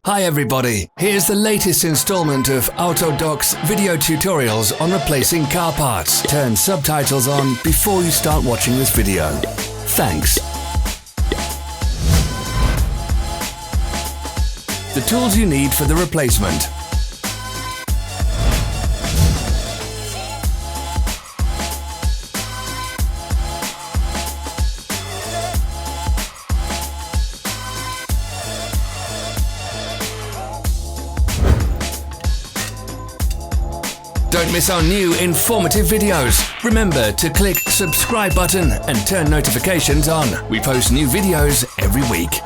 Hi everybody, here's the latest installment of Autodoc's video tutorials on replacing car parts. Turn subtitles on before you start watching this video. Thanks. The tools you need for the replacement. Don't miss our new informative videos. Remember to click subscribe button and turn notifications on. We post new videos every week.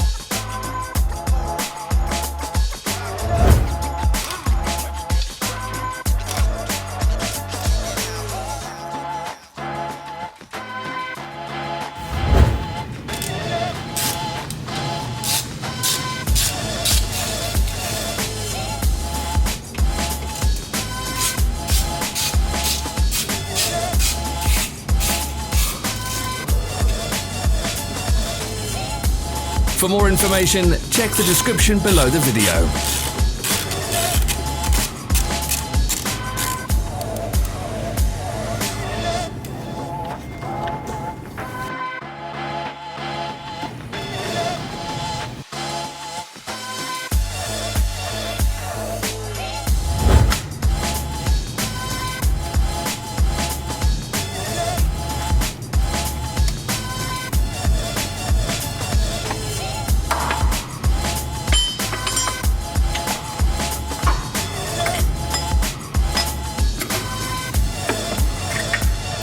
For more information, check the description below the video.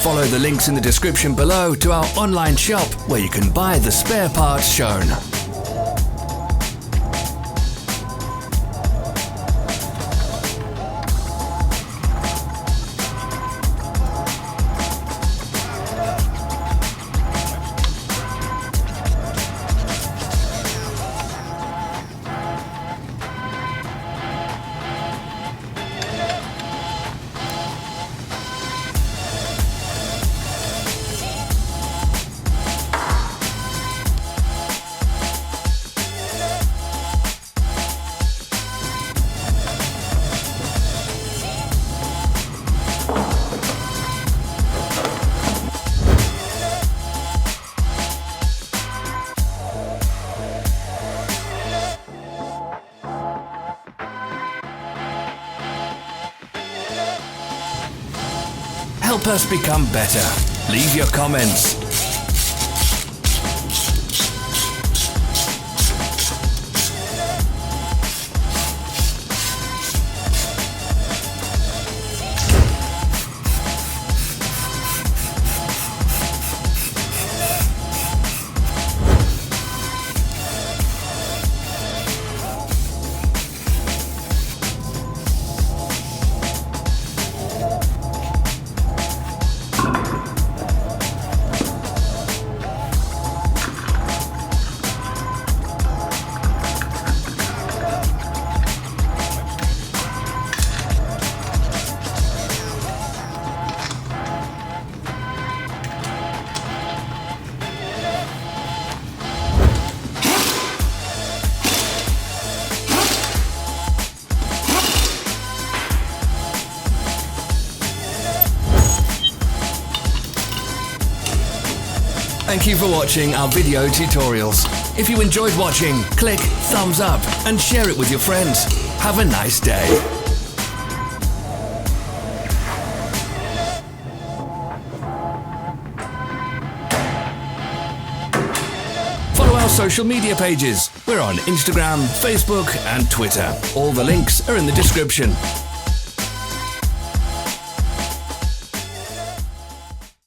Follow the links in the description below to our online shop where you can buy the spare parts shown. Help us become better. Leave your comments. Thank you for watching our video tutorials. If you enjoyed watching, click thumbs up and share it with your friends. Have a nice day. Follow our social media pages. We're on Instagram, Facebook and Twitter. All the links are in the description.